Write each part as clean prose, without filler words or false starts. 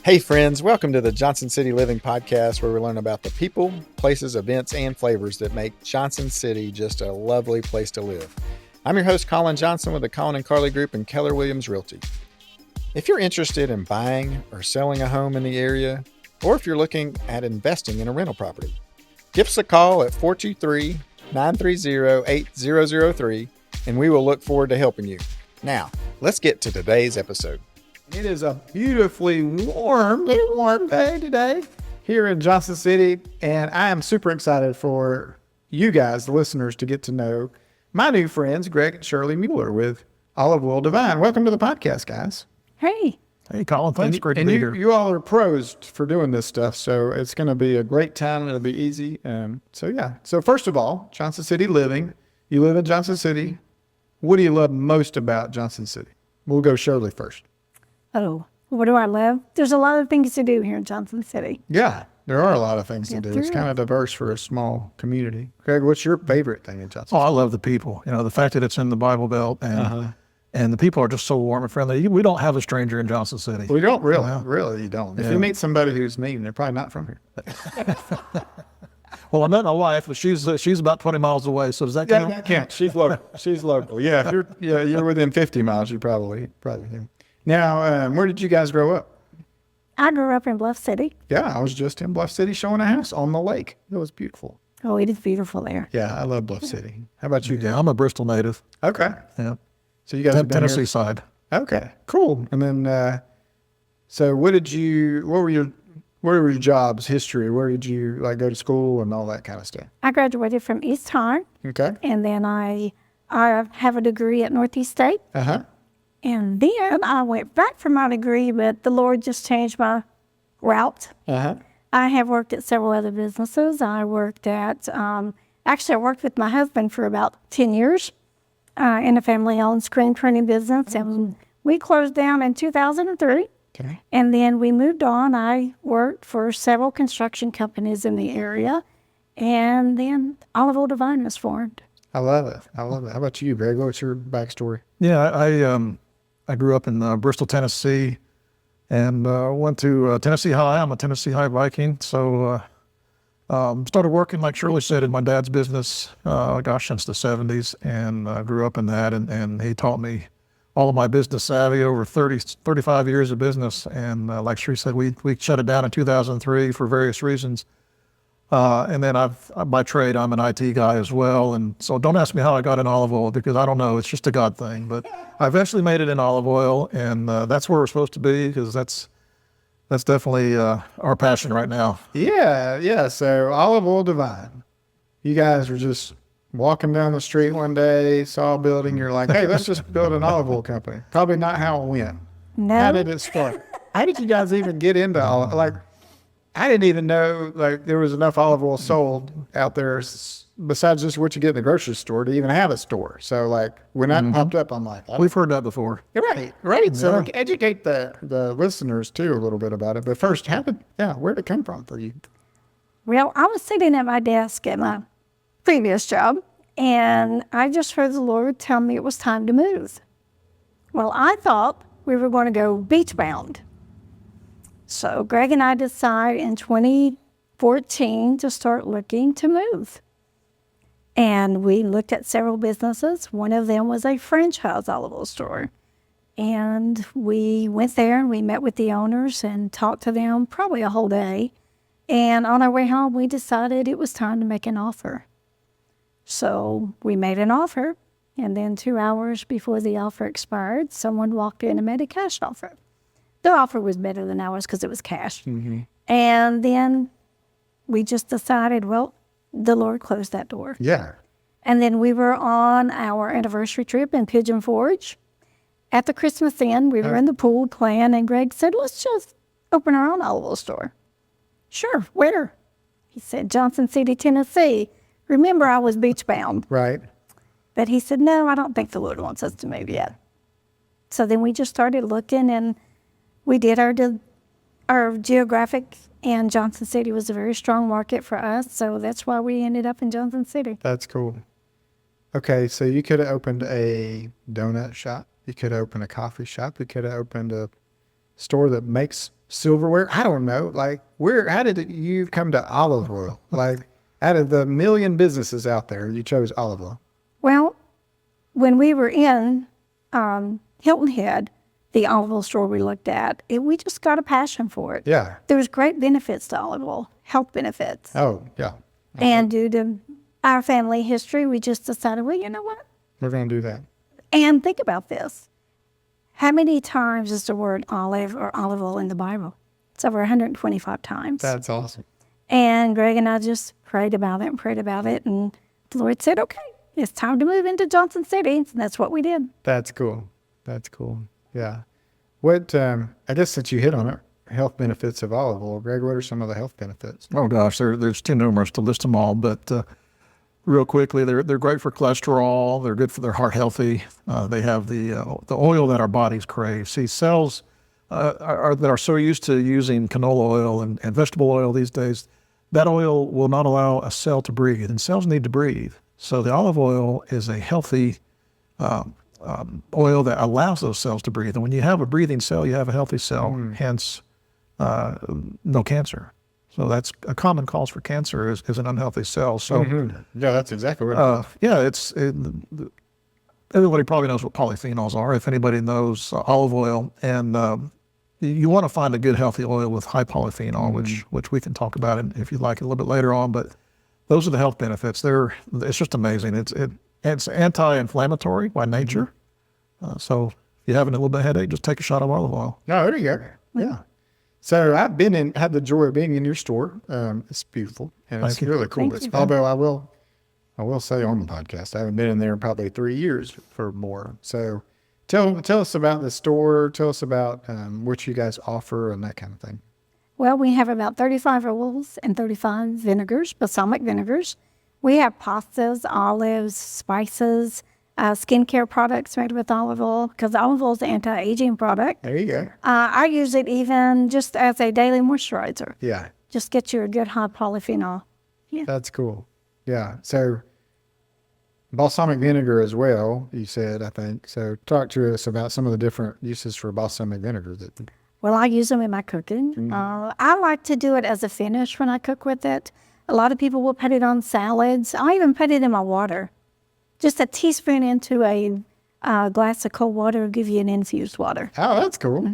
Hey friends, welcome to the Johnson City Living Podcast, where we learn about the people, places, events, and flavors that make Johnson City just a lovely place to live. I'm your host, Colin Johnson, with the Colin and Carly Group and Keller Williams Realty. If you're interested in buying or selling a home in the area, or if you're looking at investing in a rental property, give us a call at 423-930-8003, and we will look forward to helping you. Now, let's get to today's episode. It is a beautifully warm day today here in Johnson City, and I am super excited for you guys, the listeners, to get to know my new friends, Greg and Shirley Mueller with Olive Oil Divine. Welcome to the podcast, guys. Hey. Hey, Colin. Thanks. Great to be here. You all are pros for doing this stuff, so it's going to be a great time. It'll be easy. So first of all, Johnson City Living. You live in Johnson City. What do you love most about Johnson City? We'll go Shirley first. Oh, what do I love? There's a lot of things to do here in Johnson City. Yeah, there are a lot of things to do. It's kind of diverse for a small community. Greg, what's your favorite thing in Johnson City? I love the people. You know, the fact that it's in the Bible Belt and the people are just so warm and friendly. We don't have a stranger in Johnson City. We don't really, you don't. If you meet somebody who's mean, they're probably not from here. Well, I met my wife, but she's about 20 miles away. So does that count? Yeah, that counts. She's local. She's local. Yeah, if you're within 50 miles, you probably. Now, where did you guys grow up? I grew up in Bluff City. Yeah, I was just in Bluff City showing a house on the lake. It was beautiful. Oh, it is beautiful there. Yeah, I love Bluff What about you? Yeah, I'm a Bristol native. Okay. Yeah. So you guys have been Tennessee here? side. Okay, cool. And then, so what were your jobs, history? Where did you go to school and all that kind of stuff? I graduated from East High. Okay. And then I have a degree at Northeast State. Uh-huh. And then I went back for my degree, but the Lord just changed my route. Uh-huh. I have worked at several other businesses. I worked with my husband for about 10 years in a family-owned screen printing business. And we closed down in 2003. Okay. And then we moved on. I worked for several construction companies in the area. And then Olive Oil Divine was formed. I love it. How about you, Greg? What's your backstory? Yeah, I grew up in Bristol, Tennessee, and went to Tennessee High. I'm a Tennessee High Viking. So started working, like Shirley said, in my dad's business, since the 70s, and grew up in that. And he taught me all of my business savvy over 35 years of business. And like Shirley said, we shut it down in 2003 for various reasons. And then by trade, I'm an IT guy as well. And so don't ask me how I got in olive oil, because I don't know. It's just a God thing. But I eventually made it in olive oil, and that's where we're supposed to be, because that's definitely our passion right now. Yeah. So Olive Oil Divine. You guys were just walking down the street one day, saw a building. You're like, hey, let's just build an olive oil company. Probably not how it went. No. How did it start? How did you guys even get into olive? I didn't even know there was enough olive oil sold out there besides just what you get in the grocery store to even have a store. So when that popped up, I'm like, we've heard that before. Right. So educate the listeners too a little bit about it. But first, where did it come from for you? Well, I was sitting at my desk at my previous job, and I just heard the Lord tell me it was time to move. Well, I thought we were going to go beach bound. So Greg and I decided in 2014 to start looking to move. And we looked at several businesses. One of them was a franchise olive oil store. And we went there and we met with the owners and talked to them probably a whole day. And on our way home, we decided it was time to make an offer. So we made an offer. And then 2 hours before the offer expired, someone walked in and made a cash offer. The offer was better than ours because it was cash. Mm-hmm. And then we just decided, well, the Lord closed that door. Yeah. And then we were on our anniversary trip in Pigeon Forge. At the Christmas Inn, we were in the pool playing, and Greg said, let's just open our own olive oil store. Sure, where? He said, Johnson City, Tennessee. Remember, I was beach bound. Right. But he said, no, I don't think the Lord wants us to move yet. So then we just started looking, and we did our geographic, and Johnson City was a very strong market for us, so that's why we ended up in Johnson City. That's cool. Okay, so you could have opened a donut shop. You could have opened a coffee shop. You could have opened a store that makes silverware. I don't know. Like, how did you come to olive oil? Like, out of the million businesses out there, you chose olive oil. Well, when we were in Hilton Head, the olive oil store we looked at, we just got a passion for it. Yeah. There was great benefits to olive oil, health benefits. Oh, yeah. And due to our family history, we just decided, well, you know what? We're going to do that. And think about this. How many times is the word olive or olive oil in the Bible? It's over 125 times. That's awesome. And Greg and I just prayed about it. And the Lord said, okay, it's time to move into Johnson City. And that's what we did. That's cool. Yeah. What, I guess since you hit on it, health benefits of olive oil, Greg, what are some of the health benefits? Oh gosh, there's too numerous to list them all, but real quickly, they're great for cholesterol. They're good for their heart healthy. They have the oil that our bodies crave. See, cells that are so used to using canola oil and vegetable oil these days, that oil will not allow a cell to breathe, and cells need to breathe. So the olive oil is a healthy oil that allows those cells to breathe. And when you have a breathing cell, you have a healthy cell, hence no cancer. So that's a common cause for cancer is an unhealthy cell. So yeah, that's exactly what everybody probably knows what polyphenols are. If anybody knows olive oil, and you want to find a good healthy oil with high polyphenol, which we can talk about it if you'd like a little bit later on. But those are the health benefits. It's just amazing. It's anti-inflammatory by nature. So if you're having a little bit of headache, just take a shot of olive oil. No, there you go. Yeah. So I've had the joy of being in your store. It's beautiful and it's really cool. Although I will say on the podcast, I haven't been in there in probably 3 years or more. So tell us about the store. Tell us about what you guys offer and that kind of thing. Well, we have about 35 oils and 35 vinegars, balsamic vinegars. We have pastas, olives, spices, skincare products made with olive oil, because olive oil is an anti-aging product. There you go. I use it even just as a daily moisturizer. Yeah. Just get you a good high polyphenol. Yeah. That's cool. Yeah. So balsamic vinegar as well, you said, I think. So talk to us about some of the different uses for balsamic vinegar. Well, I use them in my cooking. I like to do it as a finish when I cook with it. A lot of people will put it on salads. I even put it in my water. Just a teaspoon into a glass of cold water will give you an infused water. Oh, that's cool.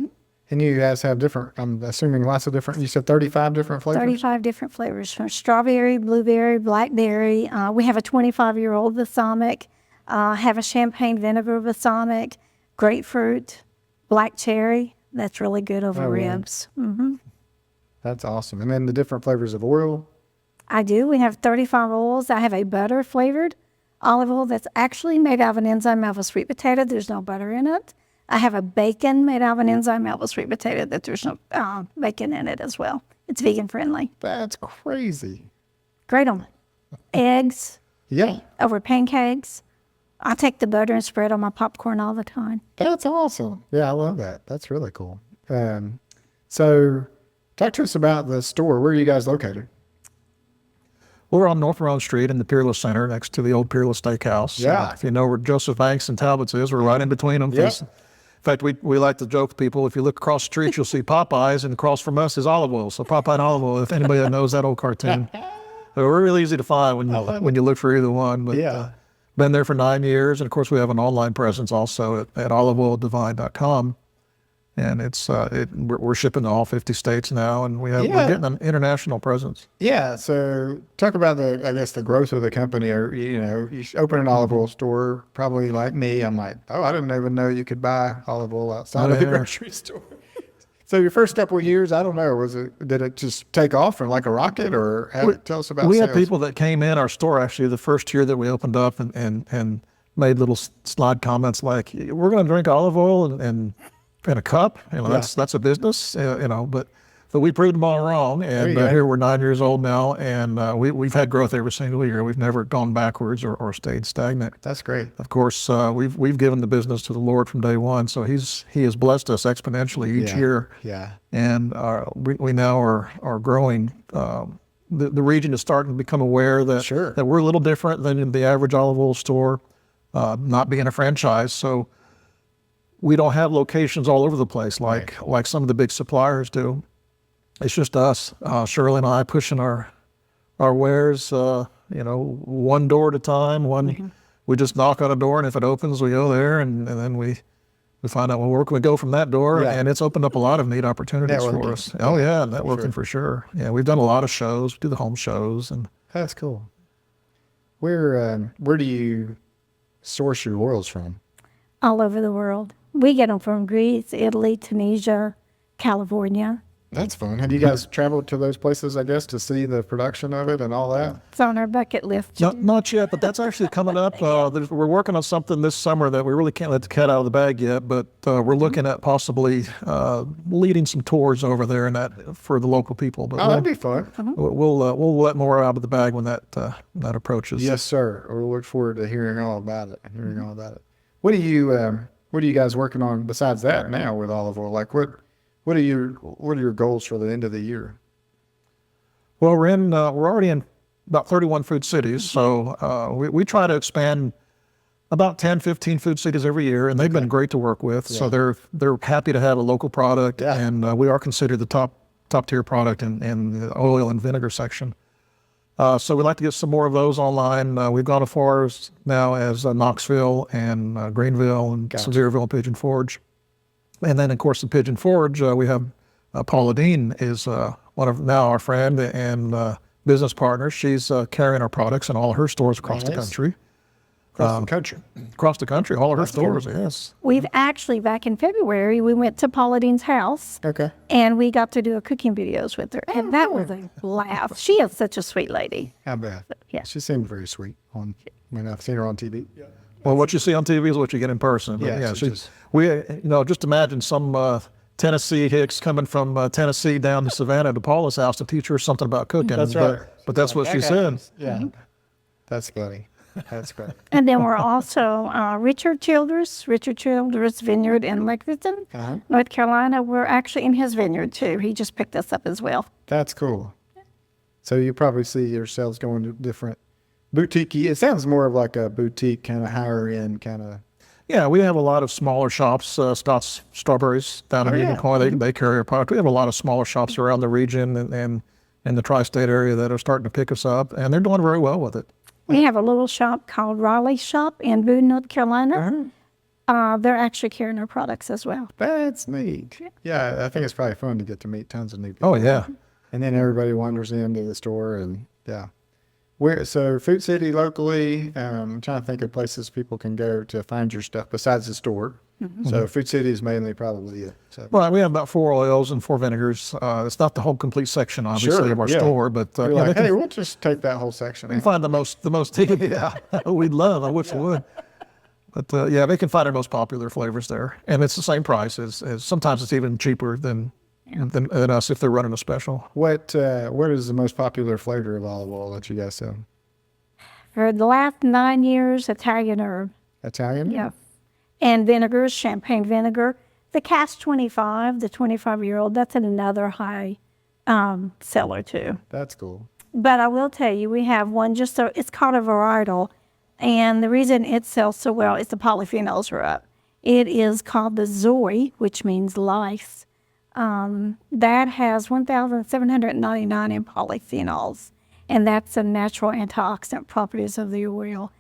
And you guys have different, I'm assuming lots of different, you said 35 different flavors? 35 different flavors, from strawberry, blueberry, blackberry. We have a 25-year-old balsamic, have a champagne vinegar balsamic, grapefruit, black cherry. That's really good over ribs. That's awesome. And then the different flavors of oil? I do. We have 35 oils. I have a butter flavored olive oil that's actually made out of an enzyme out of a sweet potato. There's no butter in it. I have a bacon made out of an enzyme out of a sweet potato that there's no bacon in it as well. It's vegan friendly. That's crazy. Great on eggs. Yeah. Over pancakes. I take the butter and spread on my popcorn all the time. That's awesome. Yeah, I love that. That's really cool. So talk to us about the store. Where are you guys located? We're on North Roan Street in the Peerless Center next to the old Peerless Steakhouse. Yeah. If you know where Joseph Banks and Talbot's is, we're right in between them. Yeah. In fact, we like to joke with people, if you look across the street, you'll see Popeyes, and across from us is olive oil. So Popeye and olive oil, if anybody that knows that old cartoon. So we're really easy to find when you look for either one. But, been there for 9 years. And of course, we have an online presence also at oliveoildivine.com. And we're shipping to all 50 states now, and we're getting an international presence. Yeah. So talk about the growth of the company. Or you open an olive oil store, probably like me. I'm like, oh, I didn't even know you could buy olive oil outside of the grocery store. So your first couple of years, I don't know, did it just take off and like a rocket, or tell us about? We sales. had people that came in our store actually the first year that we opened up and made little slide comments like, "We're going to drink olive oil and in a cup, that's a business, but we proved them all wrong, and here we're 9 years old now, and we've had growth every single year. We've never gone backwards or stayed stagnant. That's great. Of course, we've given the business to the Lord from day one, so He has blessed us exponentially each year. Yeah. And we now are growing. The region is starting to become aware that we're a little different than in the average olive oil store, not being a franchise. So we don't have locations all over the place like some of the big suppliers do. It's just us, Shirley and I, pushing our wares, one door at a time. We just knock on a door, and if it opens, we go there, and then we find out, well, where can we go from that door? Yeah. And it's opened up a lot of neat opportunities for us. Oh yeah, networking for sure. Yeah, we've done a lot of shows. We do the home shows, and That's cool. Where do you source your oils from? All over the world. We get them from Greece, Italy, Tunisia, California. That's fun. Have you guys traveled to those places, I guess, to see the production of it and all that? It's on our bucket list. not yet, but that's actually coming up. We're working on something this summer that we really can't let the cat out of the bag yet, but we're looking at possibly leading some tours over there and that for the local people. But That'd be fun. we'll let more out of the bag when that approaches. Yes, sir. We'll look forward to hearing all about it. What are you guys working on besides that now with olive oil? Like what are your goals for the end of the year? Well, we're already in about 31 food cities, so we try to expand about 10, 15 food cities every year, and they've been great to work with. Yeah. So they're happy to have a local product, and we are considered the top tier product in the oil and vinegar section. So we'd like to get some more of those online. We've gone as far as now as Knoxville and Greenville and Sevierville and Pigeon Forge. And then, of course, in Pigeon Forge, we have Paula Dean is one of now our friend and business partner. She's carrying our products in all of her stores across the country. Across the country, all of her stores, yes. We've actually, back in February, we went to Paula Dean's house. Okay. And we got to do cooking videos with her. And that was a laugh. She is such a sweet lady. How bad? Yeah. She seemed very sweet when I've seen her on TV. Yeah. Well, what you see on TV is what you get in person. But just imagine some Tennessee hicks coming from Tennessee down to Savannah to Paula's house to teach her something about cooking. That's right. But that's what she said. Yeah. Mm-hmm. That's funny. That's great. And then we're also Richard Childress Vineyard in Lexington, North Carolina. We're actually in his vineyard too. He just picked us up as well. That's cool. So you probably see yourselves going to different boutique. It sounds more of like a boutique kind of higher end kind of. Yeah, we have a lot of smaller shops. Scott's Strawberries down in Illinois, they carry our product. We have a lot of smaller shops around the region and in the tri-state area that are starting to pick us up, and they're doing very well with it. We have a little shop called Raleigh Shop in Boone, North Carolina. They're actually carrying our products as well. That's neat. Yeah, I think it's probably fun to get to meet tons of new people. Oh, yeah. And then everybody wanders into the store and, So Food City locally, I'm trying to think of places people can go to find your stuff besides the store. Mm-hmm. So Food City is mainly probably it. So. Well, we have about 4 oils and 4 vinegars. It's not the whole complete section, obviously, of our store, but we'll just take that whole section. We can find the most we'd love. I wish we would. But they can find our most popular flavors there, and it's the same price as sometimes it's even cheaper than us if they're running a special. What is the most popular flavor of olive oil that you guys sell? For the last 9 years, Italian herb. Italian? Yeah. And vinegars, champagne vinegar. The Cask 25, the 25-year-old, that's another high seller too. That's cool. But I will tell you, we have one it's called a varietal. And the reason it sells so well is the polyphenols are up. It is called the Zoe, which means lice. That has 1,799 in polyphenols, and that's the natural antioxidant properties of the oil.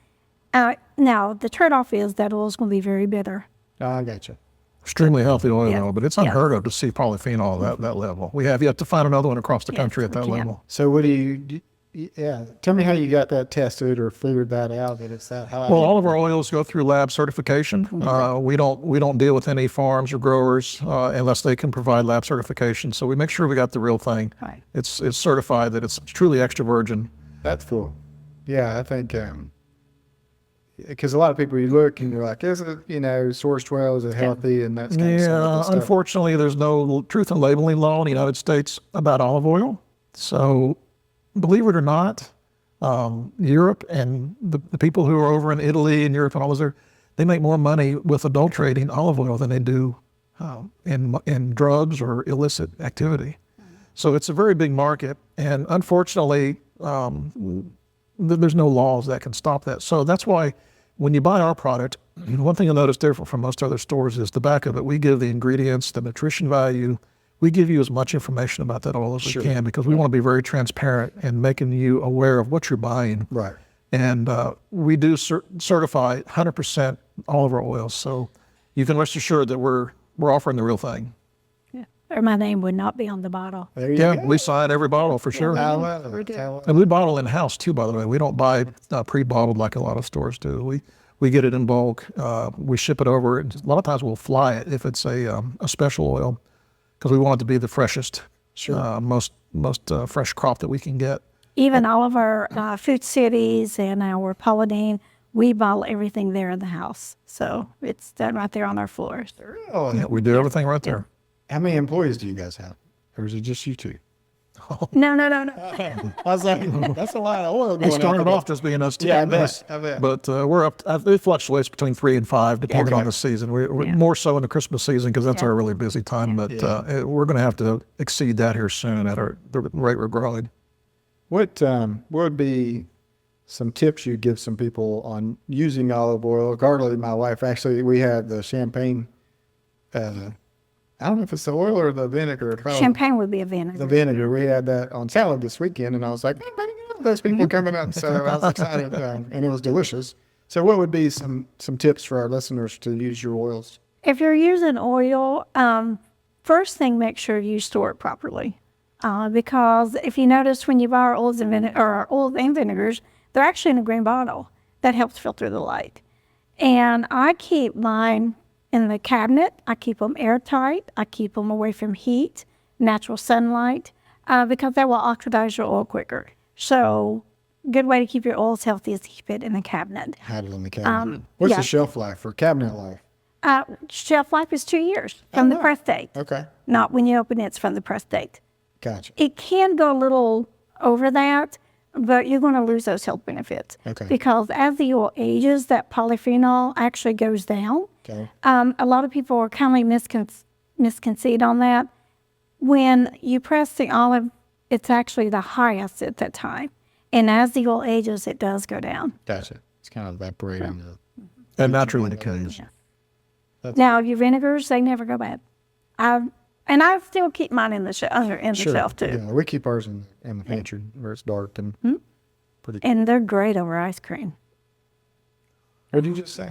Now, the trade-off is that oil is going to be very bitter. Oh, I got you. Extremely healthy oil, though, but it's unheard of to see polyphenol at that level. We have yet to find another one across the country at that level. So what do you tell me how you got that tested or figured that out? All of our oils go through lab certification. We don't deal with any farms or growers unless they can provide lab certification. So we make sure we got the real thing. Right. It's certified that it's truly extra virgin. That's cool. Yeah, I think because a lot of people, you look and you're like, is it sourced well? Is it healthy? And that's kind of stuff. Unfortunately, there's no truth in labeling law in the United States about olive oil. So, believe it or not, Europe and the people who are over in Italy and Europe and all those, they make more money with adulterating olive oil than they do in drugs or illicit activity. So it's a very big market, and unfortunately, there's no laws that can stop that. So that's why when you buy our product, one thing you'll notice different from most other stores is the back of it. We give the ingredients, the nutrition value. We give you as much information about that oil as we can, because we want to be very transparent in making you aware of what you're buying. Right. And we do certify 100% all of our oils. So you can rest assured that we're offering the real thing. Yeah. Or my name would not be on the bottle. There you go. We sign every bottle for sure. I love it. We do. I love it. And we bottle in-house too, by the way. We don't buy pre-bottled like a lot of stores do. We get it in bulk. We ship it over. A lot of times we'll fly it if it's a special oil, because we want it to be the freshest, most fresh crop that we can get. Even all of our food cities and our Polynine, we bottle everything there in the house. So it's done right there on our floors. Oh, Yeah, we do everything right there. how many employees do you guys have? Or is it just you two? No. I was like, that's a lot of oil It going started out. off just being us two. Yeah, I bet. But we're up. It fluctuates between 3 and 5 depending Okay. on the season. We're more so in the Christmas season because that's our really busy time. But we're going to have to exceed that here soon at the rate we're growing. What would be some tips you'd give some people on using olive oil? Carly, my wife, actually, we had the champagne. I don't know if it's the oil or the vinegar. Probably Champagne would be a the vinegar. vinegar. We had that on salad this weekend, and I was like, those people coming up. So I was excited, and it was delicious. So what would be some tips for our listeners to use your oils? If you're using oil, first thing, make sure you store it properly. Because if you notice when you buy our oils and vinegars, they're actually in a green bottle. That helps filter the light. And I keep mine in the cabinet. I keep them airtight. I keep them away from heat, natural sunlight, because that will oxidize your oil quicker. So good way to keep your oils healthy is to keep it in the cabinet. Hide it in the cabinet. What's the shelf life or cabinet life? Shelf life is 2 years from the press date. Okay, Not when you open it, it's from the press date. gotcha. It can go a little over that, but you're going to lose those health benefits. Okay. Because as the oil ages, that polyphenol actually goes down. Okay. A lot of people are kind of misconceive on that. When you press the olive, it's actually the highest at that time. And as the oil ages, it does go down. Gotcha. It's kind of evaporating. And naturally decays. Now, your vinegars, they never go bad. And I still keep mine in the shelf too. Yeah, we keep ours in the pantry where it's dark and pretty. And they're great over ice cream. What did you just say?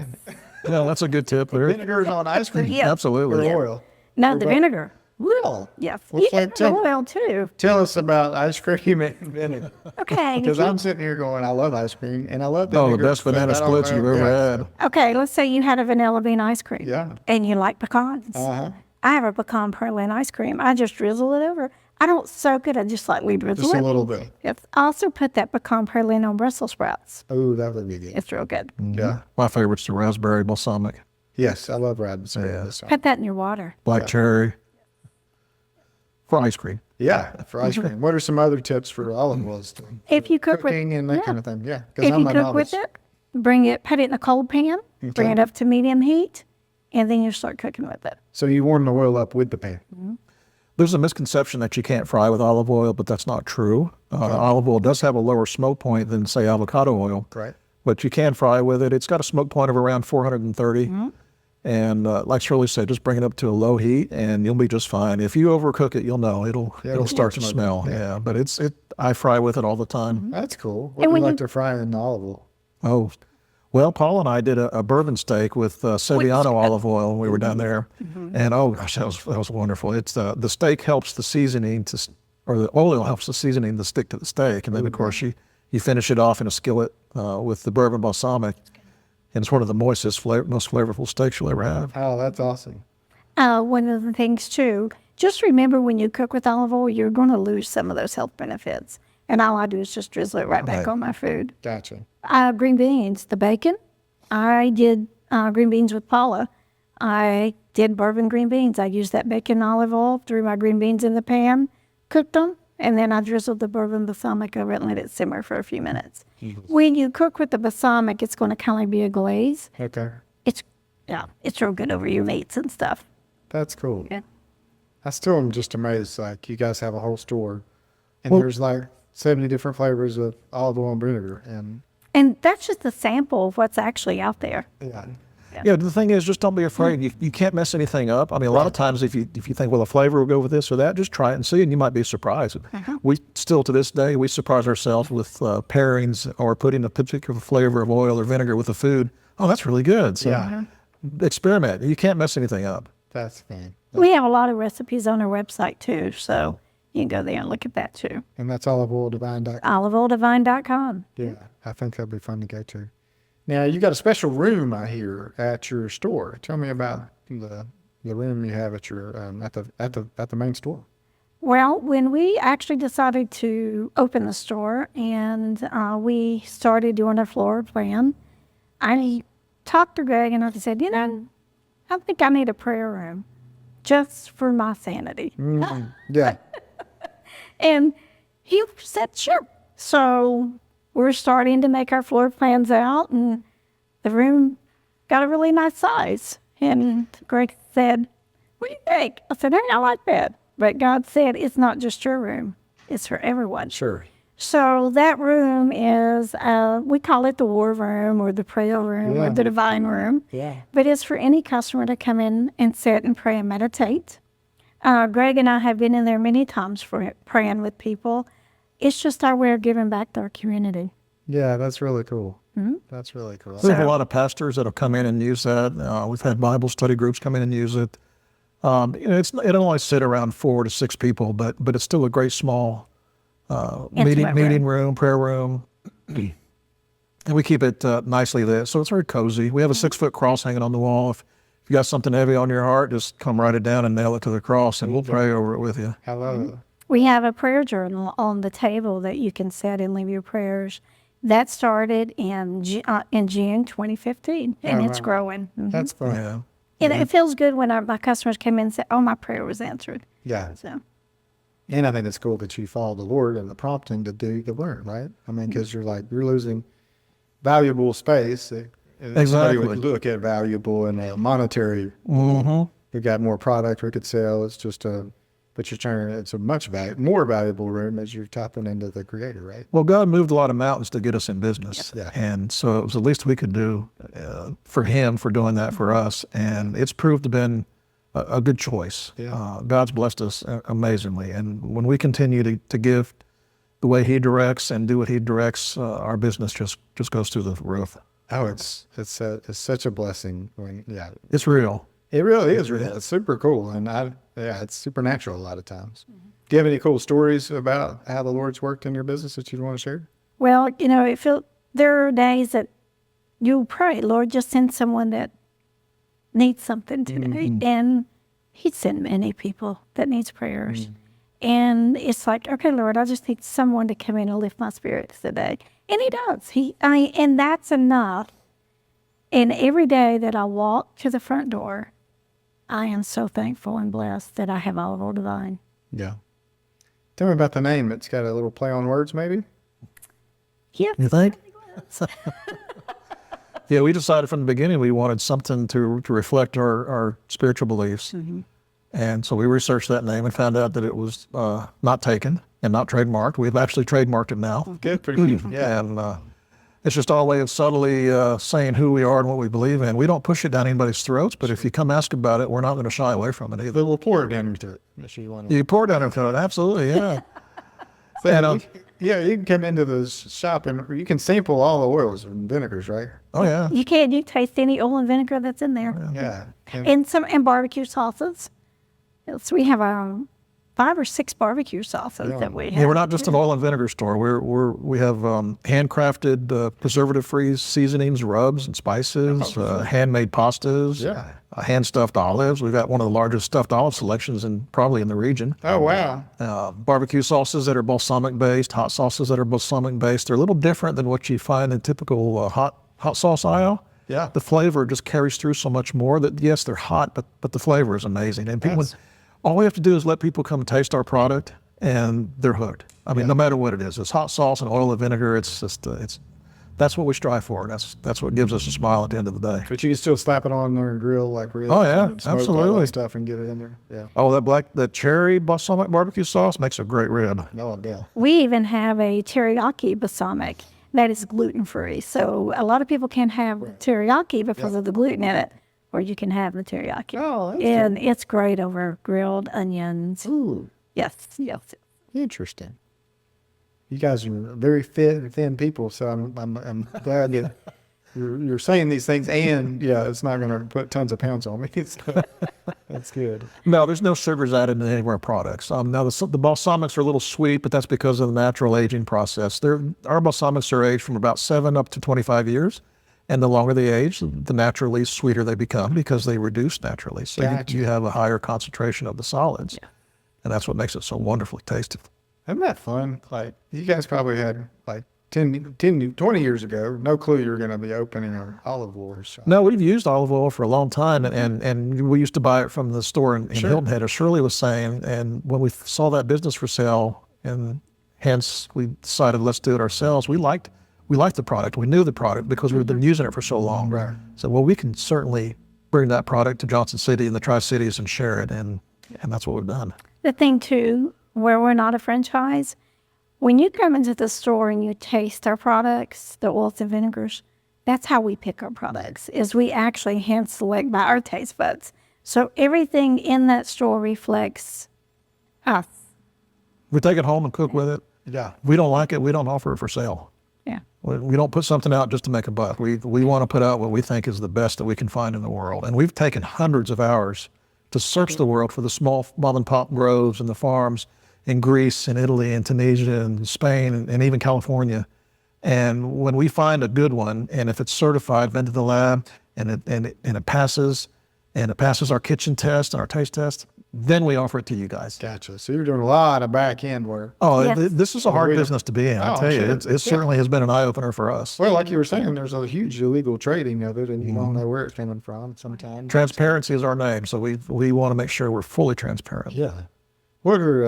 Yeah, that's a good tip there. Vinegars on ice cream Yeah. Absolutely. or oil? No, the vinegar. Real. Yes. Well, You so can tell- have oil too. Tell us about ice cream and vinegar. Okay. Because I'm sitting here going, I love ice cream and I love Oh, vinegar. the best but banana I don't splits know- you've ever yeah. had. Okay, let's say you had a vanilla bean ice cream. Yeah. And you like pecans. Uh-huh. I have a pecan praline ice cream. I just drizzle it over. I don't soak it. I just lightly drizzle Just it. a little bit. Yes. I also put that pecan praline on Brussels sprouts. Oh, that would be good. It's real good. Yeah. My favorite's the raspberry balsamic, Yes, I love raspberry. Yeah. Put that in your water. black cherry for ice cream. Yeah, for ice cream. What are some other tips for olive oils? If you cook with Cooking and that yeah. kind of thing. Yeah. Because If I'm you a cook with novice. it, put it in a cold pan, bring Okay. it up to medium heat, and then you start cooking with it. So you warm the oil up with the pan. There's a misconception that you can't fry with olive oil, but that's not true. Olive oil does have a lower smoke point than, say, avocado oil. Right. But you can fry with it. It's got a smoke point of around 430. And like Shirley said, just bring it up to a low heat and you'll be just fine. If you overcook it, you'll know. It'll start to smoke. smell. Yeah. But I fry with it all the time. That's cool. What And do you when like you- to fry in olive oil? Oh, well, Paul and I did a bourbon steak with Sevillano olive oil when we were down there. And oh gosh, that was wonderful. It's the steak helps the seasoning or the oil helps the seasoning to stick to the steak. And then of course you finish it off in a skillet with the bourbon balsamic. And it's one of the most flavorful steaks you'll ever have. Oh, that's awesome. One of the things too, just remember when you cook with olive oil, you're going to lose some of those health benefits. And all I do is just drizzle it right back on my food. Gotcha. Green beans, the bacon. I did green beans with Paula. I did bourbon green beans. I used that bacon olive oil, threw my green beans in the pan, cooked them, and then I drizzled the bourbon balsamic over it and let it simmer for a few minutes. When you cook with the balsamic, it's going to kind of be a glaze. Okay. It's real good over your meats and stuff. That's cool. Yeah. I still am just amazed. Like, you guys have a whole store and there's like 70 different flavors of olive oil and vinegar. And And that's just a sample of what's actually out there. Yeah. Yeah, the thing is, just don't be afraid. You can't mess anything up. I mean, a lot of times if you think, well, the flavor will go with this or that, just try it and see, and you might be surprised. We still, to this day, we surprise ourselves with pairings or putting a particular flavor of oil or vinegar with the food. Oh, that's really good. So experiment. You can't mess anything up. That's fine. We have a lot of recipes on our website too, so you can go there and look at that too. And that's oliveoildivine.com. Oliveoildivine.com. Yeah, I think that'd be fun to go to. Now, you got a special room, I hear, at your store. Tell me about the room you have at your at the main store. Well, when we actually decided to open the store and we started doing a floor plan, I talked to Greg and I said, I think I need a prayer room just for my sanity. Yeah. And he said, sure. So we're starting to make our floor plans out, and the room got a really nice size. And Greg said, what do you think? I said, hey, I like that. But God said, it's not just your room. It's for everyone. Sure. So that room is, we call it the war room or the prayer room or the divine room. Yeah. But it's for any customer to come in and sit and pray and meditate. Greg and I have been in there many times for praying with people. It's just our way of giving back to our community. Yeah, that's really cool. That's really cool. We have a lot of pastors that have come in and use that. We've had Bible study groups come in and use it. It only sit around 4 to 6 people, but it's still a great small meeting room, prayer room. And we keep it nicely lit, so it's very cozy. We have a 6-foot cross hanging on the wall. If you got something heavy on your heart, just come write it down and nail it to the cross, and we'll pray over it with you. I love it. We have a prayer journal on the table that you can set and leave your prayers. That started in June 2015, and it's growing. That's fun. Yeah. And it feels good when my customers come in and say, oh, my prayer was answered. Yeah. So. And I think it's cool that you follow the Lord and the prompting to do the work, right? I mean, because you're losing valuable space. Exactly. Somebody would look at valuable in a monetary. We've got more product we could sell. It's just but you're trying. It's a much more valuable room as you're tapping into the Creator, right? Well, God moved a lot of mountains to get us in business. Yeah. And so it was the least we could do for him for doing that for us. And it's proved to have been a good choice. Yeah. God's blessed us amazingly. And when we continue to give the way he directs and do what he directs, our business just goes through the roof. Oh, it's such a blessing. It's real. It really is real. It's super cool. And it's supernatural a lot of times. Do you have any cool stories about how the Lord's worked in your business that you'd want to share? Well, there are days that you pray, Lord, just send someone that needs something today. And he sent many people that needs prayers. And it's like, okay, Lord, I just need someone to come in and lift my spirits today. And he does. And that's enough. And every day that I walk to the front door, I am so thankful and blessed that I have Olive Oil Divine. Yeah. Tell me about the name. It's got a little play on words, maybe? Yeah. You think? Yeah, we decided from the beginning we wanted something to reflect our spiritual beliefs. And so we researched that name and found out that it was not taken and not trademarked. We've actually trademarked it now. Good, pretty good. Yeah. And it's just our way of subtly saying who we are and what we believe in. We don't push it down anybody's throats, but if you come ask about it, we're not going to shy away from it either. We'll pour it down into it. You pour it down into it, absolutely, yeah. And, you can come into the shop and you can sample all the oils and vinegars, right? oh, yeah. You can. You taste any oil and vinegar that's in there. Yeah. And barbecue sauces. So we have 5 or 6 barbecue sauces that we have. Yeah, we're not just an oil and vinegar store. We have handcrafted preservative-free seasonings, rubs, and spices, handmade pastas, hand-stuffed olives. We've got one of the largest stuffed olive selections probably in the region. Oh, wow. Barbecue sauces that are balsamic-based, hot sauces that are balsamic-based. They're a little different than what you find in typical hot sauce aisle. Yeah. The flavor just carries through so much more that, yes, they're hot, but the flavor is amazing. And people, all we have to do is let people come taste our product, and they're hooked. I mean, no matter what it is, it's hot sauce and oil and vinegar. It's just, that's what we strive for. That's what gives us a smile at the end of the day. But you can still slap it on there and grill like real. Oh, yeah, smoke all absolutely. that stuff and get it in there. Yeah. Oh, that cherry balsamic barbecue sauce makes a great rib. No, yeah. We even have a teriyaki balsamic that is gluten-free. So a lot of people can't have teriyaki because of the gluten in it, or you can have the teriyaki. Oh, that's and it's great over grilled onions. Ooh, Yes, yes. interesting. You guys are very fit and thin people, so I'm glad that you're saying these things, and it's not going to put tons of pounds on me. So that's good. No, there's no sugars added in any of our products. Now, the balsamics are a little sweet, but that's because of the natural aging process. Our balsamics are aged from about 7 up to 25 years. And the longer they age, the naturally sweeter they become because they reduce naturally. So Gotcha. you have a higher concentration of the solids. Yeah. And that's what makes it so wonderfully tasty. Isn't that fun? Like, you guys probably had, like, 20 years ago, no clue you were going to be opening an olive oil shop. No, we've used olive oil for a long time, and we used to buy it from the store in Hilton Head, as Shirley was saying. And when we saw that business for sale, and hence we decided let's do it ourselves, we liked the product. We knew the product because we've been using it for so long. Right. So, well, we can certainly bring that product to Johnson City and the Tri-Cities and share it, and that's what we've done. The thing, too, where we're not a franchise, when you come into the store and you taste our products, the oils and vinegars, that's how we pick our products, is we actually hand select by our taste buds. So everything in that store reflects us. We take it home and cook with it. Yeah. We don't like it, we don't offer it for sale. Yeah. We don't put something out just to make a buck. We want to put out what we think is the best that we can find in the world. And we've taken hundreds of hours to search the world for the small mom and pop groves and the farms in Greece and Italy and Tunisia and Spain and even California. And when we find a good one, and if it's certified, been to the lab, and it passes our kitchen test and our taste test, then we offer it to you guys. Gotcha. So you're doing a lot of back end work. Oh, Yes. this is a hard we don't- business to be in. I Oh, tell you, sure. it certainly has been an eye opener for us. Well, like you were saying, there's a huge illegal trading of it, and you don't know where it's coming from sometimes. Transparency is our name, so we want to make sure we're fully transparent. Yeah. What are,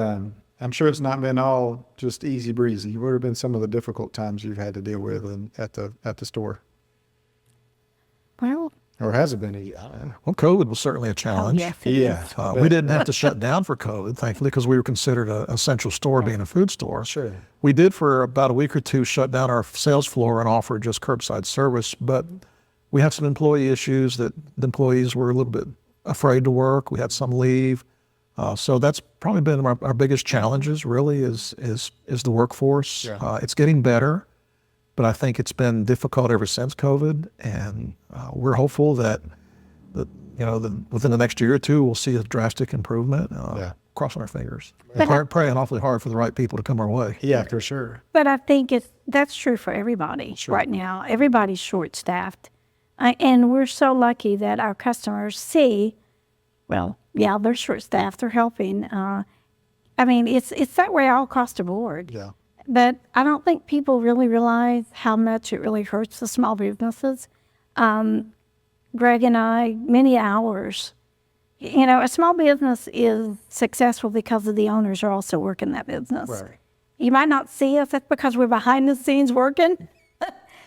I'm sure it's not been all just easy breezy. What have been some of the difficult times you've had to deal with at the store? Well, Or has it been easy? I don't know. Well, COVID was certainly a challenge. yes, it Yeah. is. We didn't have to shut down for COVID, thankfully, because we were considered a central store, being a food store. Sure. We did for about a week or two shut down our sales floor and offer just curbside service, but we had some employee issues that the employees were a little bit afraid to work. We had some leave. So that's probably been our biggest challenges, really, is the workforce. Yeah. It's getting better, but I think it's been difficult ever since COVID, and we're hopeful that within the next year or two we'll see a drastic improvement. Crossing our fingers, But praying awfully hard for the right people to come our way. Yeah, for sure. But I think that's true for everybody right now. Everybody's short-staffed. And we're so lucky that our customers see, well, yeah, they're short-staffed, they're helping. I mean, it's that way all across the board. Yeah. But I don't think people really realize how much it really hurts the small businesses. Greg and I, many hours. A small business is successful because of the owners are also working that business. Right. You might not see us. That's because we're behind the scenes working.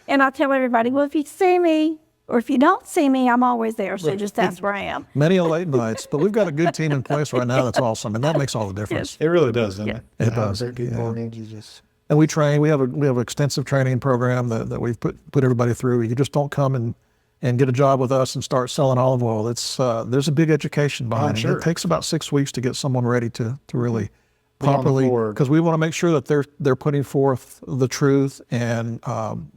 And I tell everybody, well, if you see me or if you don't see me, I'm always there. So just ask where I am. Many a late nights, but we've got a good team in place right now that's awesome, and that makes all the difference. It really does, doesn't it? It does, People yeah. need you just. And we train. We have an extensive training program that we've put everybody through. You just don't come and get a job with us and start selling olive oil. It's there's a big education behind it. sure. It takes about 6 weeks to get someone ready to really Be on the properly, floor. because we want to make sure that they're putting forth the truth, and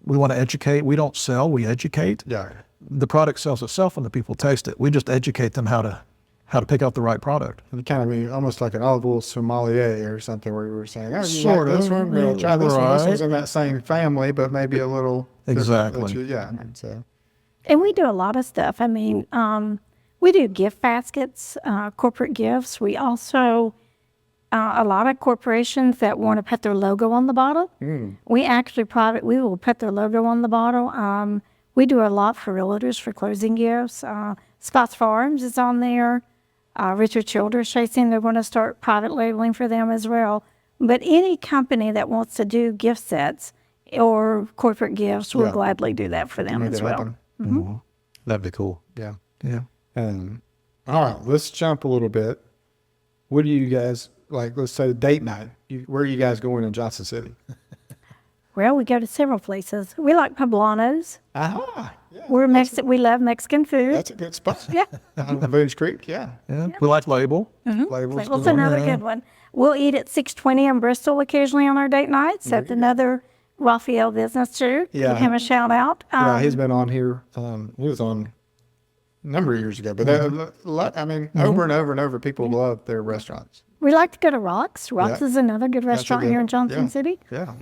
we want to educate. We don't sell, we educate. Yeah. The product sells itself when the people taste it. We just educate them how to pick out the right product. It'd kind of be almost like an olive oil sommelier or something where you were saying, oh, you Sort like this of, one? We'll try this one. This right. one's in that same family, but maybe a little. different. Exactly. Yeah. So, And we do a lot of stuff. I mean, we do gift baskets, corporate gifts. We also, a lot of corporations that want to put their logo on the bottle. We actually we will put their logo on the bottle. We do a lot for realtors for closing gifts. Scott's Farms is on there. Richard Childress Chasing, they're going to start private labeling for them as well. But any company that wants to do gift sets or corporate gifts, we'll Yeah. gladly do that for them make as it well. happen. That'd be cool. Yeah. Yeah. All right, let's jump a little bit. What do you guys like? Let's say date night. Where are you guys going in Johnson City? Well, we go to several places. We like poblanos. Ah, yeah, We're We love Mexican food. that's a good spot. Yeah. On Boone's Creek, yeah. Yeah. We like Label. Labels. That's another good one. We'll eat at 620 in Bristol occasionally on our date nights. That's another Raphael business too. Yeah. Give him a shout out. Yeah, he's been on here. He was on a number of years ago, but I mean, over and over and over, people love their restaurants. We like to go to Rock's. Rock's Yeah. is another good restaurant good here in one. Johnson Yeah. City. Yeah,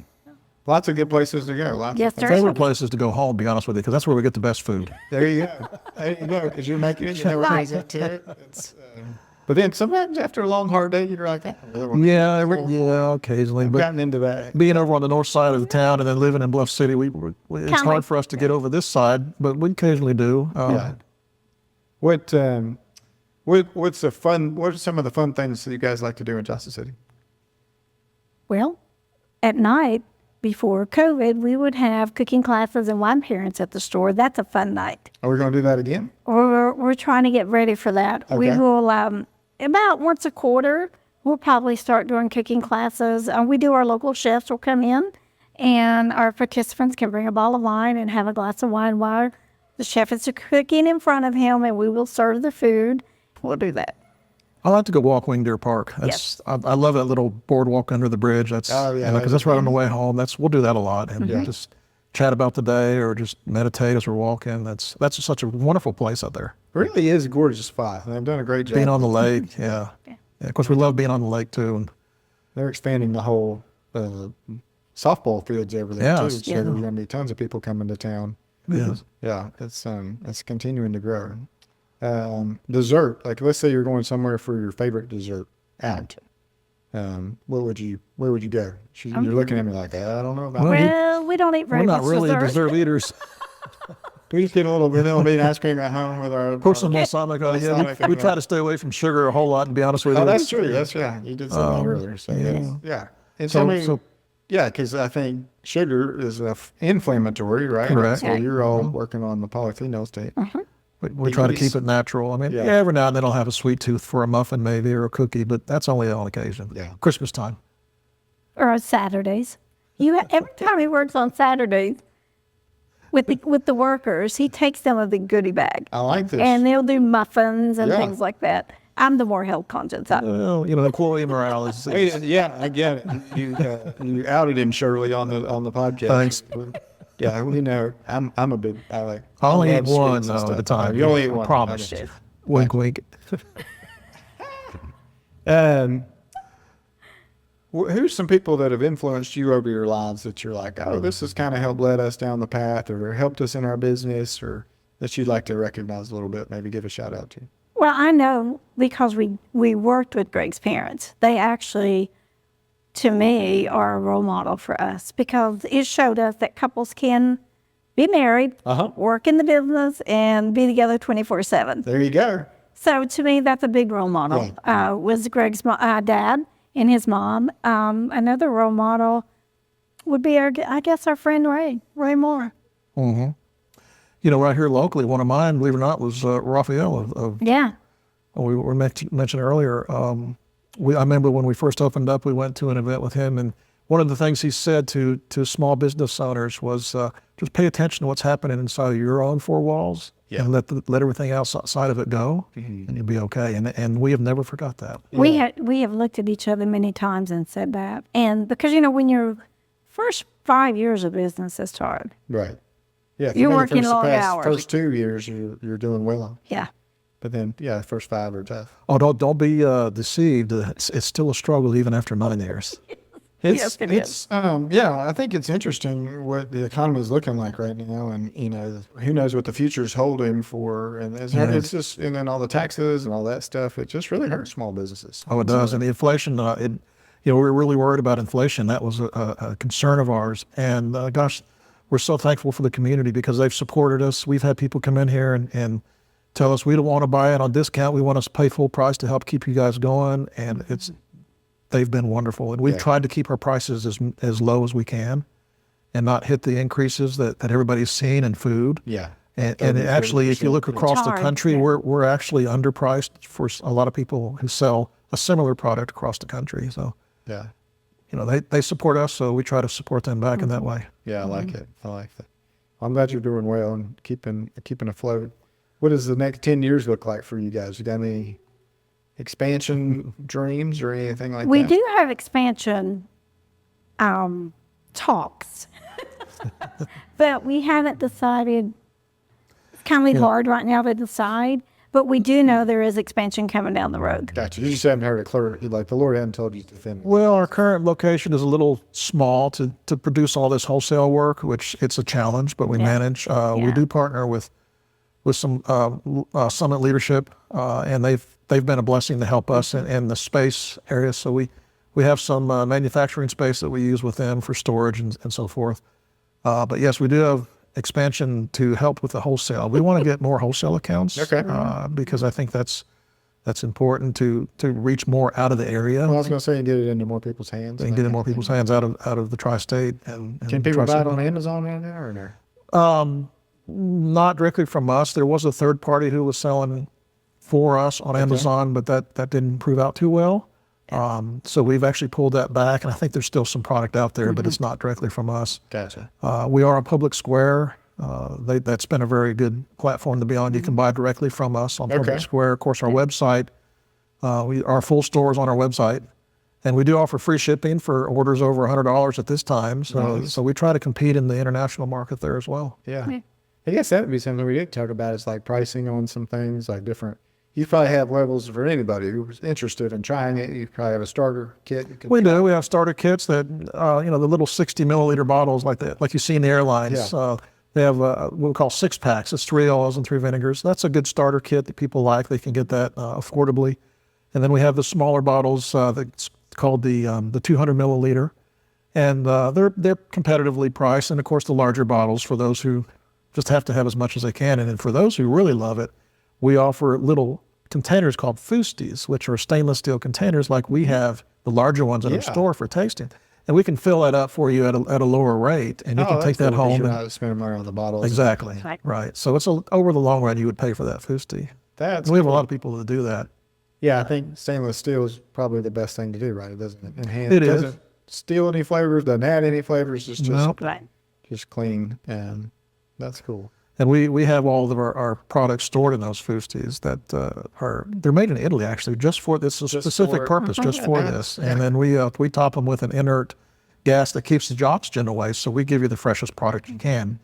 lots of good places to go. Lots Yes, of there Favorite is. places to go home, to be honest with you, because that's where we get the best food. There you go. There you go. Because you're making it, you know, Right. it's, but then sometimes after a long, hard day, you're like, Yeah, occasionally. I've But gotten into that. being over on the north side of the town and then living in Bluff City, it's Kinda hard like- for us to get over this side, but we occasionally do. Yeah. What's the fun? What are some of the fun things that you guys like to do in Johnson City? Well, at night before COVID, we would have cooking classes and wine pairings at the store. That's a fun night. Are we going to do that again? We're trying to get ready for that. We Okay. will, about once a quarter, we'll probably start doing cooking classes. We do our local chefs will come in, and our participants can bring a bottle of wine and have a glass of wine while the chef is cooking in front of him, and we will serve the food. We'll do that. I like to go walk Wing Deer Park. Yes. I love that little boardwalk under the bridge. That's Oh, yeah, because that's right on the way home. We'll do that a lot and Yeah. just chat about the day or just meditate as we're walking. That's just such a wonderful place out there. It really is a gorgeous spot. They've done a great job. Being on the lake, yeah. Of course, we love being on the lake too. And They're expanding the whole softball fields over there Yeah. too. So there's going to be tons of people coming to town. yeah. Yeah, it's continuing to grow. Dessert, like let's say you're going somewhere for your favorite dessert out. Where would you go? You're looking at me like, I don't know about Well, that. Well, we don't eat very We're not much really dessert. dessert eaters. We just get a little vanilla bean ice cream at home with our. Pour some balsamic on it. Yeah, Balsamic, we try to stay away from sugar a whole lot, to be honest with you. Oh, that's true. That's yeah. You did say that earlier. So yeah. And So- yeah, because I think sugar is inflammatory, right? Correct. So you're all working on the polyphenols to. We try to keep it natural. I mean, Yeah. every now and then I'll have a sweet tooth for a muffin maybe or a cookie, but that's only on occasion. Yeah. Christmas time. Or on Saturdays. Every time he works on Saturdays with the workers, he takes them of the goodie bag. I like this. And they'll do muffins and Yeah. things like that. I'm the more health conscious. Well, employee morale is. Yeah, I get it. You outed him, Shirley, on the podcast. Thanks. Yeah, we know. I'm a big. I only love eat one sweets and though, at a stuff. time. You only eat I one. promise. Okay. Wink, wink. Who's some people that have influenced you over your lives that you're like, oh, this has kind of helped led us down the path or helped us in our business, or that you'd like to recognize a little bit, maybe give a shout out to? Well, I know because we worked with Greg's parents. They actually, to me, are a role model for us because it showed us that couples can be married, work in the business, and be together 24/7. There you go. So to me, that's a big role model. Was Greg's dad and his mom. Another role model would be I guess our friend Ray Moore. Mm-hmm. Right here locally, one of mine, believe it or not, was Raphael. Yeah. We were mentioned earlier. I remember when we first opened up, we went to an event with him, and one of the things he said to small business owners was just pay attention to what's happening inside of your own four walls, and let everything else outside of it go, and you'll be okay. And we have never forgot that. Yeah. We have looked at each other many times and said that, and because when your first 5 years of business is hard, Right. Yeah. You're working long hours. First 2 years, you're doing well. Yeah. But then, first 5 are tough. Oh, don't be deceived. It's still a struggle even after 9 years. Yes, it is. I think it's interesting what the economy is looking like right now, and who knows what the future is holding for, and it's just, and then all the taxes and all that stuff. It just really hurts small businesses. Oh, it does. And the inflation, we're really worried about inflation. That was a concern of ours. And gosh, we're so thankful for the community because they've supported us. We've had people come in here and tell us we don't want to buy it on discount. We want us to pay full price to help keep you guys going. And they've been wonderful. And we've tried to keep our prices as low as we can and not hit the increases that everybody's seen in food. Yeah. And actually, if you look across the country, we're actually underpriced for a lot of people who sell a similar product across the country. So yeah. they support us, so we try to support them back in that way. Yeah, I like it. I like that. I'm glad you're doing well and keeping afloat. What does the next 10 years look like for you guys? You got any expansion dreams or anything like We that? do have expansion talks, but we haven't decided. It's kind of hard right now to decide, but we do know there is expansion coming down the road. Gotcha. You just haven't heard it clear. Like the Lord hadn't told you to finish. Well, our current location is a little small to produce all this wholesale work, which it's a challenge, but we manage. We do partner with some Summit leadership, and they've been a blessing to help us in the space area. So we have some manufacturing space that we use with them for storage and so forth. But yes, we do have expansion to help with the wholesale. We want to get more wholesale accounts, because I think that's important to reach more out of the area. Well, I was going to say, get it into more people's hands. And get it in more people's hands out of the tri-state. And Can people buy it on Amazon right now or no? Not directly from us. There was a third party who was selling for us on Amazon, but that didn't prove out too well. So we've actually pulled that back, and I think there's still some product out there, but it's not directly from us. Gotcha. We are a public square. That's been a very good platform to be on. You can buy directly from us on Public Square. Of course, our website, our full store is on our website, and we do offer free shipping for orders over $100 at this time. So we try to compete in the international market there as well. Yeah. I guess that would be something we did talk about, is like pricing on some things, like different. You probably have levels for anybody who's interested in trying it. You probably have a starter kit. We do. We have starter kits that, the little 60 milliliter bottles like you see in the airlines. Yeah. They have what we call 6-packs. It's 3 oils and 3 vinegars. That's a good starter kit that people like. They can get that affordably. And then we have the smaller bottles that's called the 200 milliliter. And they're competitively priced. And, of course, the larger bottles for those who just have to have as much as they can. And then for those who really love it, we offer little containers called fusti's, which are stainless steel containers like we have the larger ones in our store for tasting. And we can fill that up for you at a lower rate, and you can take that home. You're not spending money on the bottles. Exactly. Right. So it's over the long run, you would pay for that fusti. We have a lot of people that do that. Yeah, I think stainless steel is probably the best thing to do, right? It doesn't enhance. It doesn't steal any flavors, doesn't add any flavors. It's just, Right. just clean, and that's cool. And we have all of our products stored in those fusti's that they're made in Italy, actually, just for this specific purpose, just for this. And then we top them with an inert gas that keeps the oxygen away, so we give you the freshest product you can.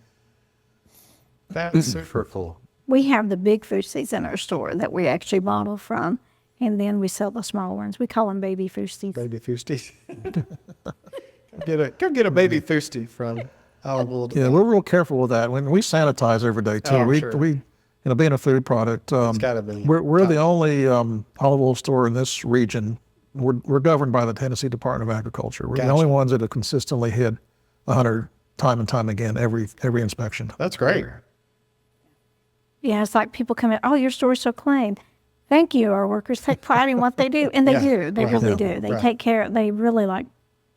That's super cool. We have the big fusti's in our store that we actually bottle from, and then we sell the small ones. We call them baby fusti's. Baby fusti. Go get a baby fusti from our world. Yeah, we're real careful with that. When we sanitize every day too, we being a food product, It's gotta be. we're the only olive oil store in this region. We're governed by the Tennessee Department of Agriculture. We're the only ones that have consistently hit 100 time and time again every inspection. That's great. Yeah, it's like people come in, oh, your store's so clean. Thank you. Our workers take pride in what they do. And they do. They really do. They take care. They really like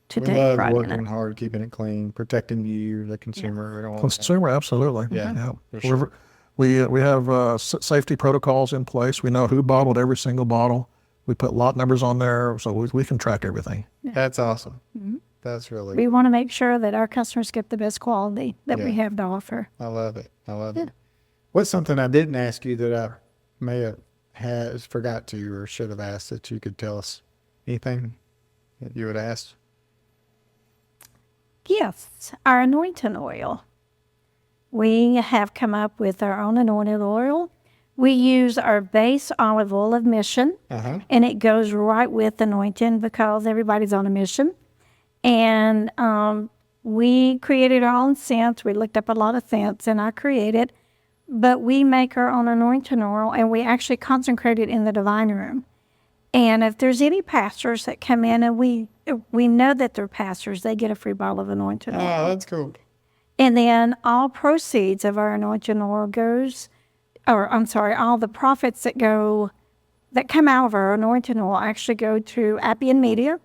to We take love pride in working it. hard, keeping it clean, protecting you, the consumer. and all that. Consumer, absolutely. Yeah, for sure. We have safety protocols in place. We know who bottled every single bottle. We put lot numbers on there, so we can track everything. That's awesome. That's really. We want to make sure that our customers get the best quality that we have to offer. I love it. I love it. What's something I didn't ask you that I may have forgot to or should have asked that you could tell us? Anything that you would ask? Yes, our anointing oil. We have come up with our own anointing oil. We use our base olive oil of Mission, and it goes right with anointing because everybody's on a mission. And we created our own scents. We looked up a lot of scents, and I created. But we make our own anointing oil, and we actually consecrate it in the divine room. And if there's any pastors that come in, and we know that they're pastors, they get a free bottle of anointing oil. Oh, that's cool. And then all proceeds of our anointing oil all the profits that come out of our anointing oil actually go to Appian Media.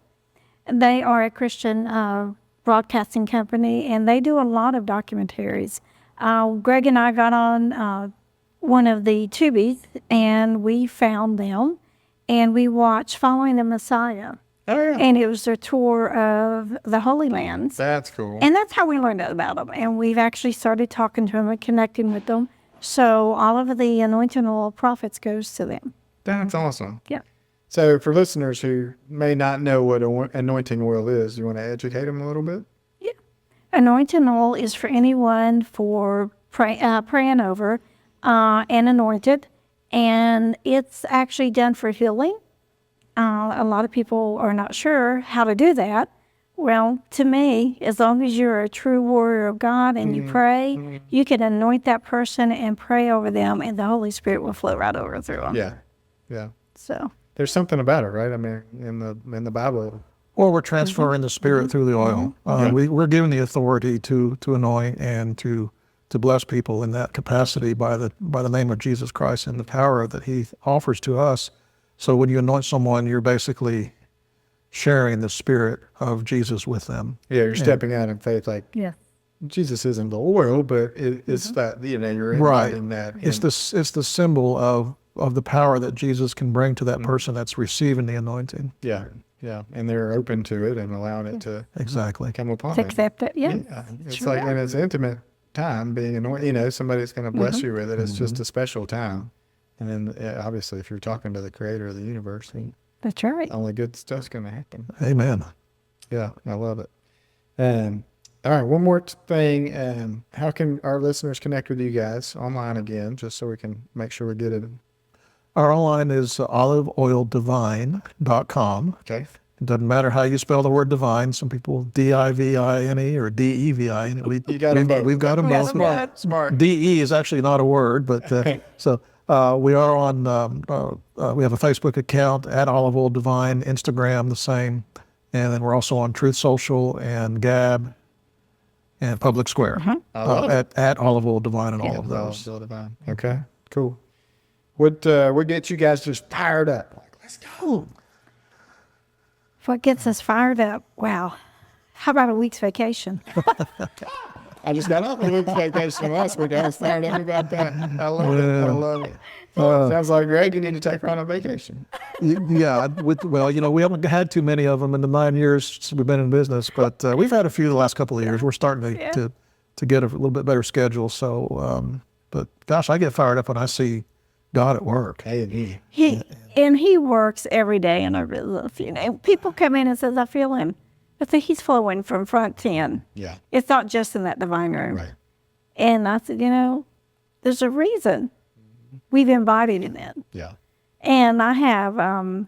They are a Christian broadcasting company, and they do a lot of documentaries. Greg and I got on one of the Tubies, and we found them, and we watched Following the Messiah. Oh, yeah. And it was a tour of the Holy Lands. That's cool. And that's how we learned about them. And we've actually started talking to them and connecting with them. So all of the anointing oil profits goes to them. That's awesome. Yeah. So for listeners who may not know what anointing oil is, you want to educate them a little bit? Yeah. Anointing oil is for anyone for praying over and anointed. And it's actually done for healing. A lot of people are not sure how to do that. Well, to me, as long as you're a true warrior of God and you pray, you can anoint that person and pray over them, and the Holy Spirit will flow right over through them. Yeah. Yeah. So There's something about it, right? I mean, in the Bible. Or we're transferring the Spirit through the oil. We're given the authority to anoint and to bless people in that capacity by the name of Jesus Christ and the power that He offers to us. So when you anoint someone, you're basically sharing the Spirit of Jesus with them. Yeah, you're stepping out in faith. Like, yeah, Jesus isn't the oil, but it's that, you're Right. in that. It's the symbol of the power that Jesus can bring to that person that's receiving the anointing. Yeah. Yeah. And they're open to it and allowing it to Exactly. come upon to them. accept it. Yeah. Yeah. It's Sure. like, and it's intimate time being anointed. Somebody's going to bless you with it. It's just a special time. And then obviously, if you're talking to the creator of the universe, That's right. only good stuff's going to happen. Amen. Yeah, I love it. All right, one more thing. How can our listeners connect with you guys online again, just so we can make sure we get it? Our online is oliveoildivine.com. Okay. It doesn't matter how you spell the word divine. Some people D-I-V-I-N-E or D-E-V-I-N-E. You got them both. We've got them both. Smart. D-E is actually not a word, but so we are on, we have a Facebook account at Olive Oil Divine, Instagram the same, and then we're also on Truth Social and Gab and Public Square at Olive Oil Divine and all of those. Olive Oil Divine. Okay, cool. What gets you guys just fired up? Like, let's go. What gets us fired up? Wow. How about a week's vacation? I just got off a week's vacation last week. I was fired up about that. I love it. I love it. Sounds like, Greg, you need to take her on a vacation. Yeah, we haven't had too many of them in the 9 years since we've been in business, but we've had a few the last couple of years. We're starting to get a little bit better schedule. So, but gosh, I get fired up when I see God at work. Hey, He works every day in our business. People come in and says, I feel him. But he's flowing from front to end. Yeah. It's not just in that divine room. Right. And I said, there's a reason we've embodied in it. Yeah. And I have, I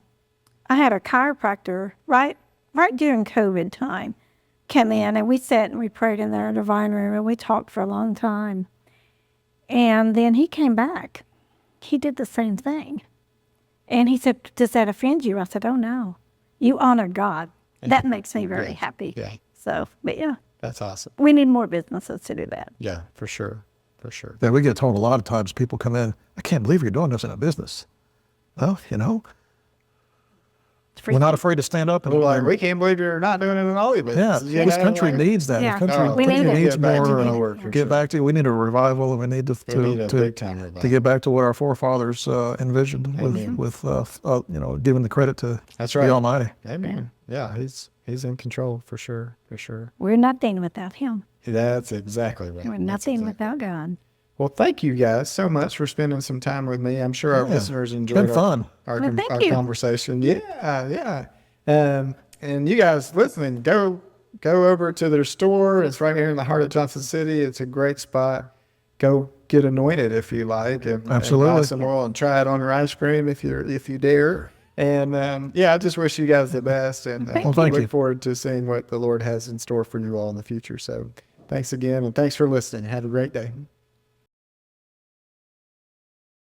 had a chiropractor right during COVID time come in, and we sat and we prayed in our divine room, and we talked for a long time. And then he came back. He did the same thing. And he said, does that offend you? I said, oh, no. You honor God. That makes me very happy. Yeah. So, but yeah. That's awesome. We need more businesses to do that. Yeah, for sure. For sure. Yeah, we get told a lot of times, people come in, I can't believe you're doing this in a business. Well, we're not afraid to stand up and We're like, we can't believe you're not doing it in all of it. this country needs that. Yeah. The country We need it. needs Get back to more. the work, for Get sure. back to. We need a revival, and we need to We need a big time revival. to get back to what our forefathers envisioned with giving the credit to That's right. the Almighty. Amen. Yeah, he's in control for sure. For sure. We're nothing without him. That's exactly right. We're That's nothing exactly- without God. Well, thank you guys so much for spending some time with me. I'm sure our listeners enjoyed Been fun. our Well, thank our you. conversation. Yeah. And you guys listening, go over to their store. It's right here in the heart of Johnson City. It's a great spot. Go get anointed if you like, and Absolutely. buy some oil and try it on your ice cream if you dare. And I just wish you guys the best, and Well, thank look you. forward to seeing what the Lord has in store for you all in the future. So thanks again, and thanks for listening. Have a great day.